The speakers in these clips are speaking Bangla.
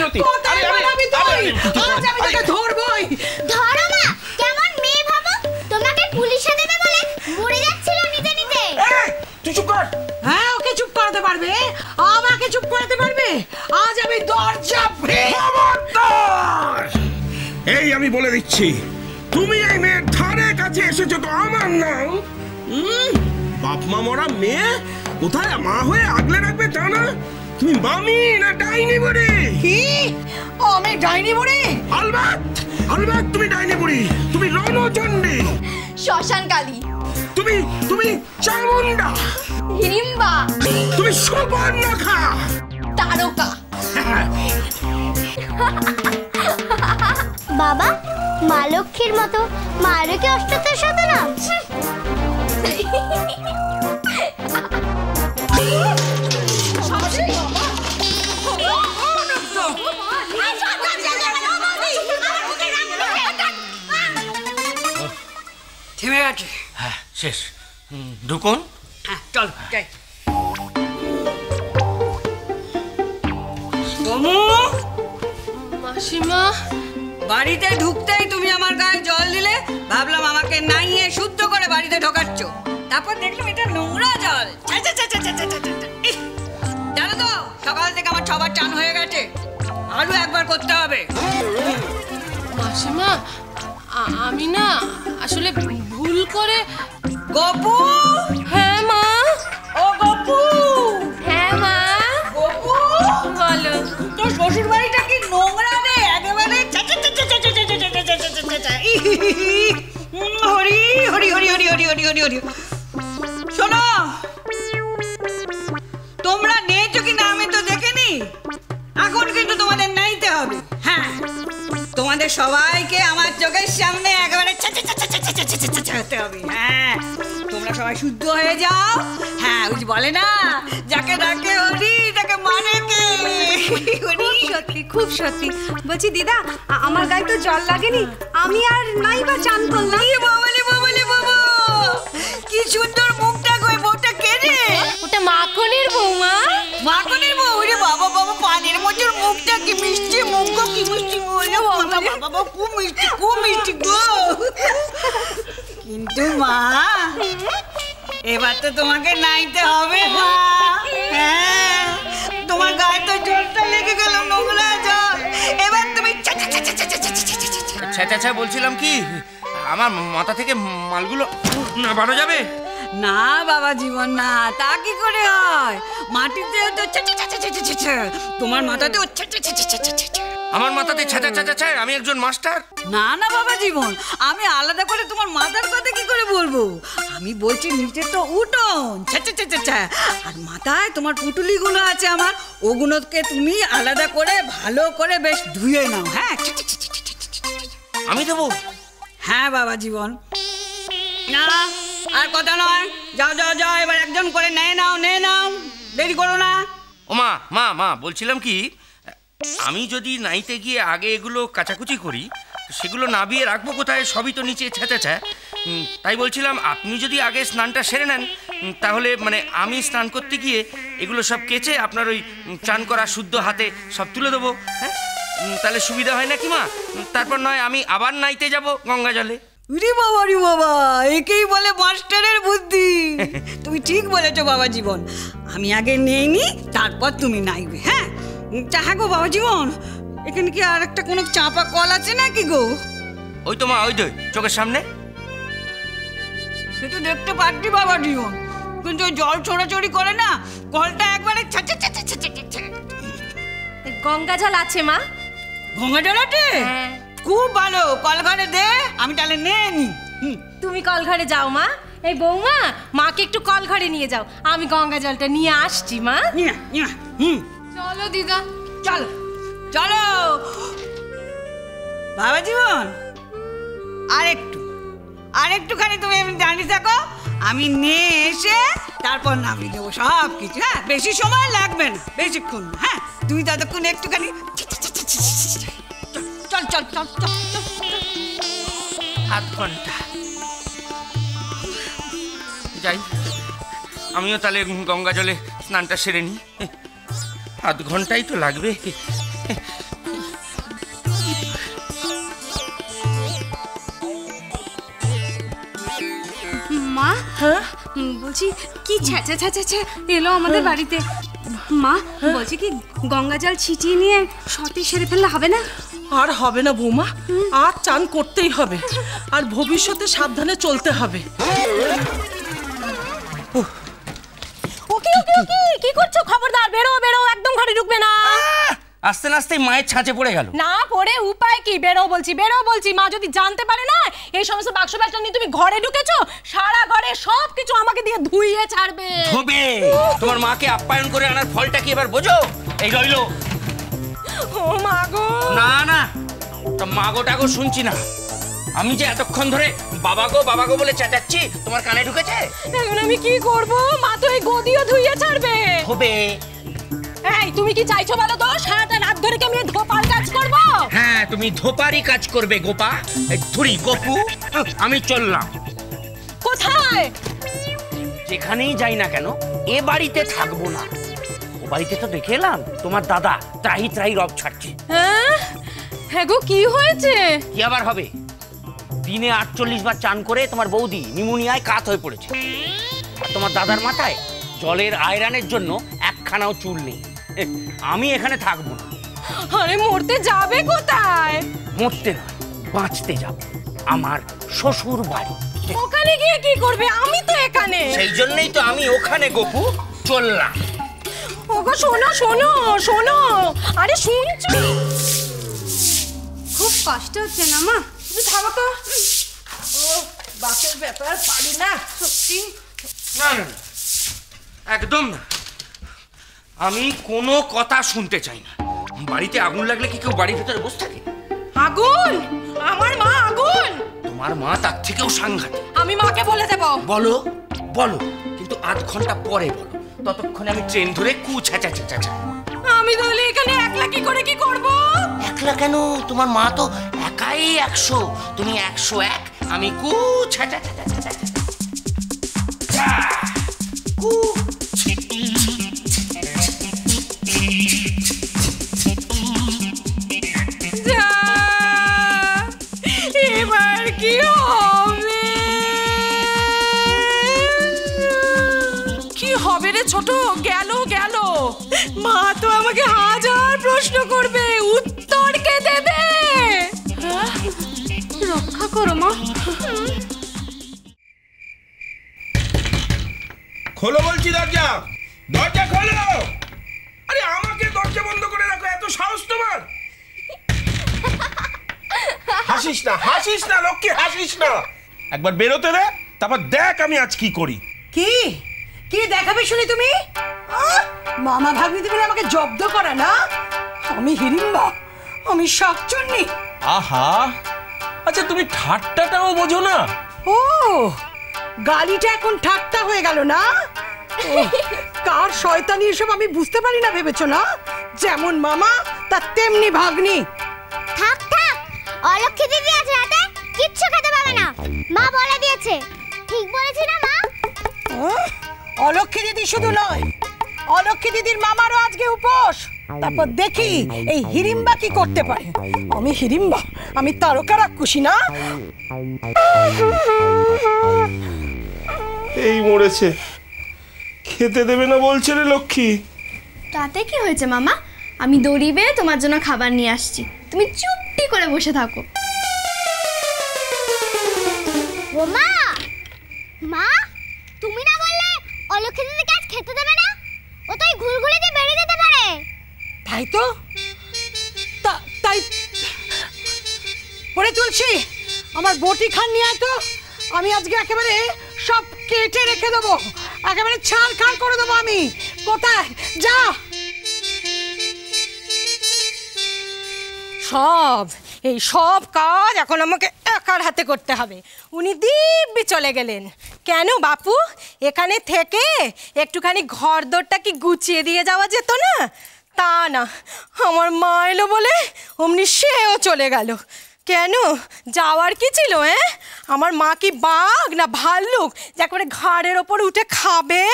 মিনতি, আজ আমি তোকে ধরবই। ধরো না, কেমন মেয়ে ভাবো, তোমাকে পুলিশে দেবে বলে মরে যাচ্ছিল নিতে নিতে। তুই চুপ কর। হ্যাঁ, ওকে চুপ করাতে পারবে, আমাকে চুপ করাতে পারবে? আজ আমি দরজা এই আমি বলে দিচ্ছি, তুমি এই মেয়ের ধারে কাছে এসেছো তো আমার নাম। বাপ মা মরা মেয়ে কোথায় মা হয়ে আগলে রাখবে তা না, তুমি মামি না ডাইনি বুড়ি? কি? ও আমি ডাইনি বুড়ি? আলবাত আলবাত তুমি ডাইনি বুড়ি, তুমি রণচণ্ডী, শ্মশান কালী, তুমি চামুন্ডা, হিড়িম্বা, তুমি সুবর্ণখা, তারকা। বাবা, মা লক্ষ্মীর মতো মারও কি অষ্টাদশ শতনাম? থেমে গেছে। হ্যাঁ শেষ, ঢুকুন। হ্যাঁ চল যাই। মাসিমা, বাড়িতে ঢুকতেই তুমি আমার গায়ে জল দিলে, ভাবলাম আমাকে নাইয়ে শুদ্ধ করে বাড়িতে ঢোকাচ্ছ, তারপর দেখলাম এটা নোংরা জল। জানো তো সকাল থেকে আমার 6 বার চান হয়ে গেছে, আরো একবার করতে হবে। মাসিমা আমি না আসলে ভুল করে। গপু! হ্যাঁ মা। ও গপু! হ্যাঁ মা। গপু! বলো। তোর শ্বশুর বাড়িটা কি নোংরা রে, একেবারে হরি হরি হরি হরি হরি হরি হরি হরি। শোনো, তোমরা নেয়েছো কিনা আমি তো দেখিনি, এখন কিন্তু তোমাদের নাইতে হবে। হ্যাঁ, তোমাদের সবাইকে আমার চোখের সামনে একেবারে হতে হবে। হ্যাঁ, তোমরা সবাই শুদ্ধ হয়ে যাও। হ্যাঁ, ওই বলে না, যাকে ডাকে হরি তাকে মানে কে। সত্যি, খুব সত্যি। বলছি দিদা, আমার গায়ে তো জল লাগেনি, আমি আর নাই বা চান করলাম। কি সুন্দর মুখটা গো, বউটা কে রে? ওটা মাখনের বৌমা। মাখনের বউ রে বাবা, বাবা পানির মতোর মুখটা, কি মিষ্টি মুখ গো, কি মিষ্টি বলে বাবা, বাবা খুব মিষ্টি গো। কিন্তু মা, এবার তো তোমাকে নাইতে হবে মা। হ্যাঁ, তোমার গায়ে তো জলটা লেগে গেল, নোংরা জল। এবার তুমি ছ্যাঁচা বলছিলাম কি, আমার মাথা থেকে মালগুলো না বাড়া যাবে না বাবা জীবন, না তা কি করে হয়? মাটিতে তোমার মাথাতে আমার মাথাতে ছ্যাঁচা, আমি একজন মাস্টার। না না বাবা জীবন, আমি আলাদা করে তোমার মাথার কথা কি করে বলবো? আমি বলছি নিচে তো উঠোন, আর মাথায় তোমার পুটুলি গুলো আছে আমার, ওগুলোকে তুমি আলাদা করে ভালো করে বেশ ধুয়ে নাও। হ্যাঁ আমি দেবো? হ্যাঁ বাবা জীবন, না আর কথা নয়, যাও যাও যাও, এবার একজন করে নে নাও, দেরি করো না। ও মা বলছিলাম কি, আমি যদি নাইতে গিয়ে আগে এগুলো কাচাকুচি করি, সেগুলো নাবিয়ে রাখবো কোথায়? সবই তো নিচে ছ্যাঁচা। তাই বলছিলাম আপনি যদি আগে স্নানটা সেরে নেন, তাহলে মানে আমি স্নান করতে গিয়ে এগুলো সব কেচে আপনার ওই চান করা শুদ্ধ হাতে সব তুলে দেবো। হ্যাঁ, তাহলে সুবিধা হয় নাকি মা? তারপর নয় আমি আবার নাইতে যাব গঙ্গা জলে। রে বাবা, একেই বলে মাস্টারের বুদ্ধি। তুমি ঠিক বলেছো বাবা জীবন, আমি আগে নেই নি, তারপর তুমি নাইবে। হ্যাঁ হ্যাঁ গো বাবা জীবন, এখানে কি আর একটা কোনো চাপা কল আছে নাকি গো? ওই তো মা, ওই তো চোখের সামনে। সেটা দেখতে পাচ্ছি বাবা জীবন, কিন্তু জল ছড়াছড়ি করে না, কলটা একবারে গঙ্গা জল আছে মা। গঙ্গা জল আছে? খুব ভালো, কল ঘরে দে, আমি তাহলে নিয়ে নি। তুমি কল ঘরে যাও মা। এই বৌমা, মাকে একটু কল ঘরে নিয়ে যাও, আমি গঙ্গা জলটা নিয়ে আসছি মা। চলো দিদা, চলো চলো বাবা জীবন, আরেকটুখানি তুমি দাঁড়িয়ে থাকো, আমি নিয়ে এসে তারপর নামিয়ে দেবো সব কিছু। হ্যাঁ, বেশি সময় লাগবে না, বেশিক্ষণ। হ্যাঁ, তুমি ততক্ষণ একটুখানি চল। 8 ঘন্টা যাই, আমিও তাহলে গঙ্গা জলে স্নানটা সেরে নিই। 8 ঘন্টাই তো লাগবে। মা হ্যাঁ বলছি কি ছ্যাঁচা ছ্যাঁচা এলো আমাদের বাড়িতে। মা বলছি কি গঙ্গা জল ছিটিয়ে নিয়ে সত্যি সেরে ফেললে হবে না? আর হবে না বৌমা, আর চান করতেই হবে, আর ভবিষ্যতে সাবধানে চলতে হবে। ওকে ওকে ওকে, কি করছো? খবরদার বেরো বেরো, একদম ঘরে ঢুকবে না। আস্তে আস্তে মায়ের ছাঁচে পড়ে গেল। না পড়ে উপায় কি? বেরো বলছি, বেরো বলছি। মা যদি জানতে পারে না এই সমস্ত বাক্স ব্যাগটা নিয়ে তুমি ঘরে ঢুকেছো, সারা ঘরে সব কিছু আমাকে দিয়ে ধুইয়ে ছাড়বে। ধোবে। তোমার মাকে আপ্যায়ন করে আনার ফলটা কি এবার বোঝো? এই রইলো। ও মা গো। না না, তো মাগো টাগো শুনছি না। আমি যে এতক্ষণ ধরে বাবা গো বলে চেঁচাচ্ছি, তোমার কানে ঢুকেছে? এখন আমি কি করব? মা তো এই গদিও ধুইয়ে ছাড়বে। হবে। এই তুমি কি চাইছো বলো তো? সারাটা রাত ধরে কি আমি ধোপার কাজ করব? হ্যাঁ, তুমি ধোপারই কাজ করবে গোপা। থুরি গপু, আমি চললাম। কোথায়? যেখানেই যাই না কেন এ বাড়িতে থাকবো না। ও বাড়িতে তো দেখে এলাম তোমার দাদা ত্রাহি ত্রাহি রব ছাড়ছে। হ্যাঁ গো, কি হয়েছে? কি আবার হবে? দিনে 48 বার চান করে তোমার বৌদি নিমোনিয়ায় কাত হয়ে পড়েছে। আর তোমার দাদার মাথায় জলের আয়রনের জন্য একখানাও চুল নেই। আমি এখানে থাকবো না। আরে মরতে যাবে কোথায়? মরতে নয়, বাঁচতে যাব আমার শ্বশুর বাড়ি। ওখানে গিয়ে কি করবে? আমি তো এখানে। সেই জন্যই তো আমি ওখানে গপু চললাম। ওগো শোনো শোনো শোনো। আরে শুনছো? খুব কষ্ট হচ্ছে না মা? তুমি থামো তো। ও বাসের ব্যাপার পারি না সত্যি। না না, একদম না। আমি কোনো কথা শুনতে চাই না। বাড়িতে আগুন লাগলে কি কেউ বাড়ির ভেতরে বসে থাকে? আগুন? আমার মা আগুন? তোমার মা তার থেকেও সাংঘাতিক। আমি মাকে বলে দেব। বলো বলো, কিন্তু আধ ঘন্টা পরে বলো। ততক্ষণে আমি ট্রেন ধরে ছ্যাঁচা। আমি তাহলে এখানে একলা কি করে কি করব? একলা কেন? তোমার মা তো একাই 100, তুমি 101, আমি ছ্যাঁচা। যা, এবার কি হবে? কি হবে রে ছোট? গেল। মা তো আমাকে হাজার প্রশ্ন করবে, উত্তর কে দেবে? রক্ষা করো মা। খোলো বলছি, দরজা খোলো। আরে আমাকে দরজা বন্ধ করে রাখো, এত সাহস তোমার? হাসিস না লক্ষ্মী, হাসিস না। একবার বেরোতে দে, তারপর দেখ আমি আজ কি করি। কি দেখাবে শুনি তুমি? মামা ভাগ্নিতে মিলে আমাকে জব্দ করা না? আমি হিড়িম্বা, আমি শাকচুন্নি। আহা, আচ্ছা তুমি ঠাট্টাটাও বোঝো না? ও, গালিটা এখন ঠাট্টা হয়ে গেল না? কার শয়তানি এসব আমি বুঝতে পারি না ভেবেছো না? যেমন মামা তার তেমনি ভাগ্নি। থাক অলক্ষী দিদি আছে রাতে কিচ্ছু খেতে পাবে না, মা বলে দিয়েছে। ঠিক বলেছি না মা? অলক্ষী দিদি শুধু নয়, অলক্ষী দিদির মামারও আজকে উপোস। তারপর দেখি এই হিড়িম্বা কি করতে পারে। আমি হিড়িম্বা, আমি তারকা রাক্ষসী না? এই মরেছে, খেতে দেবে না বলছে রে লক্ষ্মী। তাতে কি হয়েছে মামা? আমি দড়ি বেয়ে তোমার জন্য খাবার নিয়ে আসছি, তুমি চুপটি করে বসে থাকো। ও মা, তুমি না বললে অলক্ষী দিদিকে আজ খেতে দেবে না? ও তো এই ঘুলঘুলি দিয়ে বেরিয়ে যেতে পারে। তাই তো, তাই পরে তুলছি আমার বটি খান নিয়ে আয় তো। আমি আজকে একেবারে সব কেটে রেখে দেবো, একেবারে ছাড়খাড় করে দেবো আমি। কোথায় যা? এই সব কাজ এখন আমাকে একার হাতে করতে হবে। উনি দিব্যি চলে গেলেন। কেন বাপু, এখানে থেকে একটুখানি ঘরদোরটা কি গুছিয়ে দিয়ে যাওয়া যেত না? তা না, আমার মা এলো বলে অমনি সেও চলে গেল। কেন, যাওয়ার কি ছিল? আমার মা কি বাঘ না ভাল্লুক যে একবারে ঘাড়ের ওপর উঠে খাবে?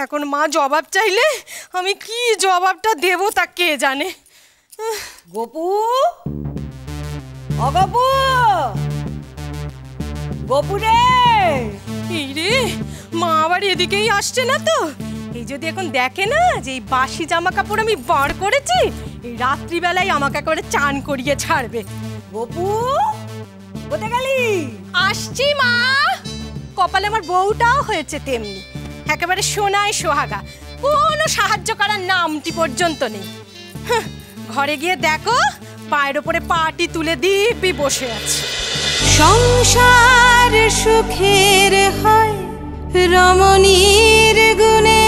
এখন মা জবাব চাইলে আমি কি জবাবটা দেবো তা কে জানে। গোপু, ও গোপু, গোপু রে, এই রে, মা আবার এদিকেই আসছে না তো? এই যদি এখন দেখে না যে এই বাসি জামা কাপড় আমি বার করেছি, এই রাত্রিবেলায় আমাকে একেবারে চান করিয়ে ছাড়বে। গপু, কোথায় গেলি? আসছি মা। কপালে আমার বউটাও হয়েছে তেমনি, একেবারে সোনায় সোহাগা, কোনো সাহায্য করার নামটি পর্যন্ত নেই। ঘরে গিয়ে দেখো পায়ের ওপরে পাটি তুলে দিব্যি বসে আছে। সংসার সুখের হয় রমণীর গুণে,